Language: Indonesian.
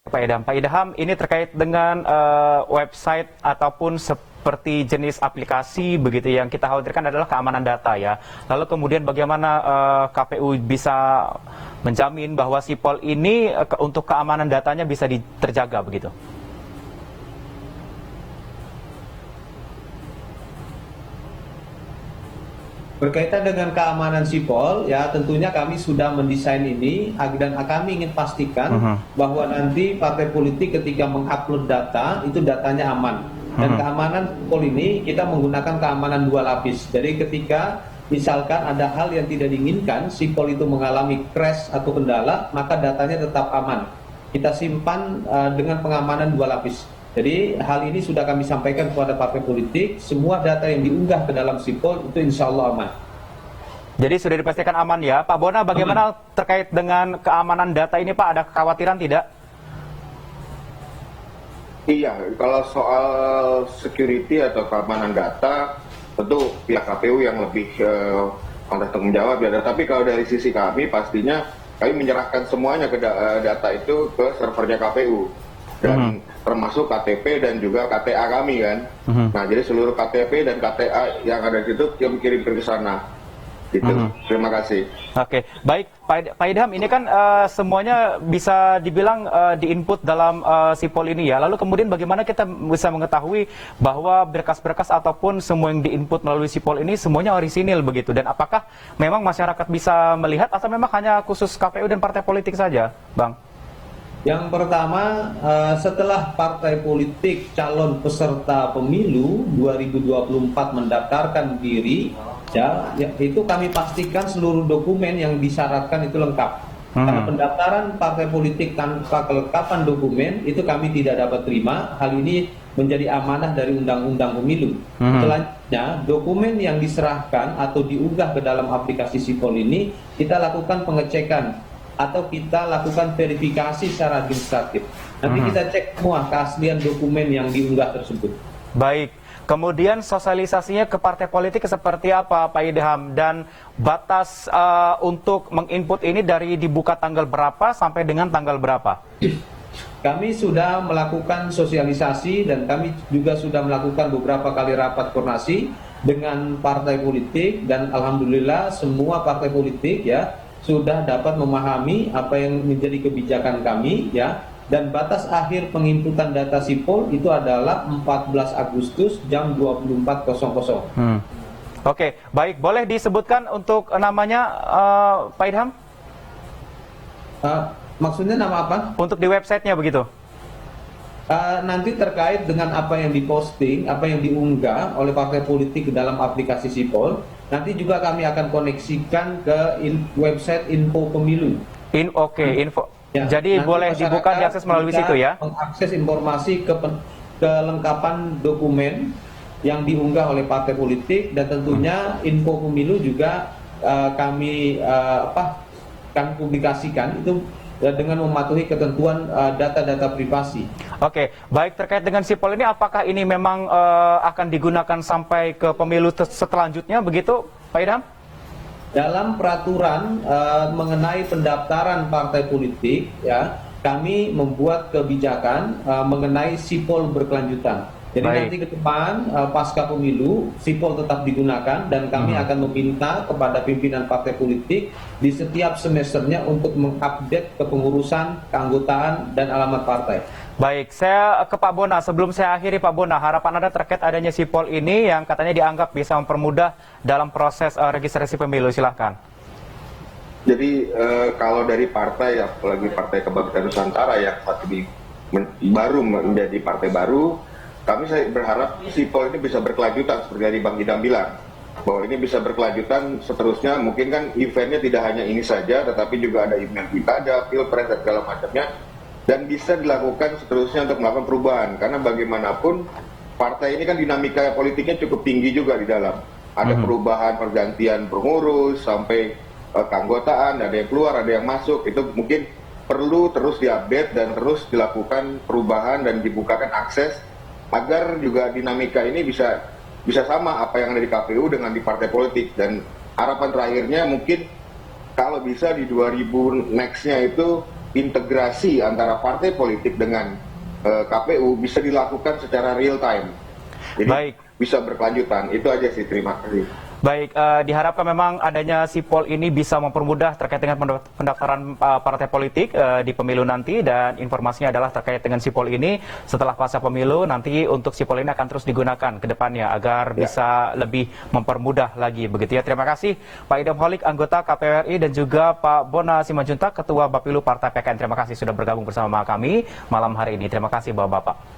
Pak Idham, ini terkait dengan website ataupun seperti jenis aplikasi begitu yang kita khawatirkan adalah keamanan data ya. Lalu kemudian bagaimana KPU bisa menjamin bahwa sipol ini untuk keamanan datanya bisa terjaga begitu? Berkaitan dengan keamanan sipol, ya tentunya kami sudah mendesain ini dan kami ingin pastikan bahwa nanti partai politik ketika mengupload data, itu datanya aman. Dan keamanan sipol ini kita menggunakan keamanan 2 lapis. Jadi ketika misalkan ada hal yang tidak diinginkan, sipol itu mengalami crash atau kendala, maka datanya tetap aman. Kita simpan dengan pengamanan 2 lapis. Jadi hal ini sudah kami sampaikan kepada partai politik, semua data yang diunggah ke dalam sipol itu insya Allah aman. Jadi sudah dipastikan aman ya. Pak Bona, bagaimana terkait dengan keamanan data ini Pak? Ada kekhawatiran tidak? Iya, kalau soal security atau keamanan data, tentu pihak KPU yang lebih tanggung jawab ya. Tapi kalau dari sisi kami, pastinya kami menyerahkan semuanya ke data itu ke servernya KPU. Dan termasuk KTP dan juga KTA kami kan. Nah, jadi seluruh KTP dan KTA yang ada di situ kami kirim ke sana. Gitu. Terima kasih. Oke, baik Pak Idham, ini kan semuanya bisa dibilang diinput dalam sipol ini ya. Lalu kemudian bagaimana kita bisa mengetahui bahwa berkas-berkas ataupun semua yang diinput melalui sipol ini semuanya orisinil begitu? Dan apakah memang masyarakat bisa melihat atau memang hanya khusus KPU dan partai politik saja, Bang? Yang pertama, setelah partai politik calon peserta pemilu 2024 mendaftarkan diri, ya, itu kami pastikan seluruh dokumen yang disyaratkan itu lengkap. Karena pendaftaran partai politik tanpa kelengkapan dokumen itu kami tidak dapat terima. Hal ini menjadi amanah dari Undang-Undang Pemilu. Selanjutnya, dokumen yang diserahkan atau diunggah ke dalam aplikasi sipol ini kita lakukan pengecekan atau kita lakukan verifikasi secara administratif. Nanti kita cek semua keaslian dokumen yang diunggah tersebut. Baik, kemudian sosialisasinya ke partai politik seperti apa Pak Idham? Dan batas untuk menginput ini dari dibuka tanggal berapa sampai dengan tanggal berapa? Kami sudah melakukan sosialisasi dan kami juga sudah melakukan beberapa kali rapat koordinasi dengan partai politik dan alhamdulillah semua partai politik ya sudah dapat memahami apa yang menjadi kebijakan kami ya, dan batas akhir penginputan data sipol itu adalah 14 Agustus jam 24.00. Oke, baik, boleh disebutkan untuk namanya Pak Idham? Maksudnya nama apa? Untuk di websitenya begitu? Nanti terkait dengan apa yang diposting, apa yang diunggah oleh partai politik ke dalam aplikasi sipol, nanti juga kami akan koneksikan ke website info pemilu. Info. Ya, jadi boleh dibuka diakses melalui situ ya? Mengakses informasi kelengkapan dokumen yang diunggah oleh partai politik dan tentunya info pemilu juga kami publikasikan itu dengan mematuhi ketentuan data-data privasi. Oke, baik, terkait dengan sipol ini, apakah ini memang akan digunakan sampai ke pemilu selanjutnya begitu, Pak Idham? Dalam peraturan mengenai pendaftaran partai politik, ya, kami membuat kebijakan mengenai sipol berkelanjutan. Jadi nanti ke depan pasca pemilu sipol tetap digunakan dan kami akan meminta kepada pimpinan partai politik di setiap semesternya untuk mengupdate kepengurusan, keanggotaan dan alamat partai. Baik, saya ke Pak Bona. Sebelum saya akhiri Pak Bona, harapan Anda terkait adanya sipol ini yang katanya dianggap bisa mempermudah dalam proses registrasi pemilu. Silahkan. Jadi kalau dari partai, apalagi Partai Kebangkitan Nusantara yang saat ini baru menjadi partai baru, saya berharap sipol ini bisa berkelanjutan seperti tadi Bang Idham bilang, bahwa ini bisa berkelanjutan seterusnya. Mungkin kan eventnya tidak hanya ini saja, tetapi juga ada event pilkada, pilpres dan segala macamnya, dan bisa dilakukan seterusnya untuk melakukan perubahan. Karena bagaimanapun partai ini kan dinamika politiknya cukup tinggi juga di dalam. Ada perubahan, pergantian pengurus sampai keanggotaan, ada yang keluar, ada yang masuk. Itu mungkin perlu terus diupdate dan terus dilakukan perubahan dan dibukakan akses agar juga dinamika ini bisa sama apa yang ada di KPU dengan di partai politik. Dan harapan terakhirnya mungkin kalau bisa di 2000 next-nya itu integrasi antara partai politik dengan KPU bisa dilakukan secara real time. Jadi Baik. bisa berkelanjutan. Itu aja sih, terima kasih. Baik, diharapkan memang adanya sipol ini bisa mempermudah terkait dengan pendaftaran partai politik di pemilu nanti, dan informasinya adalah terkait dengan sipol ini setelah pasca pemilu nanti untuk sipol ini akan terus digunakan ke depannya agar bisa lebih mempermudah lagi begitu ya. Terima kasih Pak Idam Holik, anggota KPU RI, dan juga Pak Bona Simanjuntak, Ketua Bapilu Partai PKN. Terima kasih sudah bergabung bersama kami malam hari ini. Terima kasih Bapak-Bapak.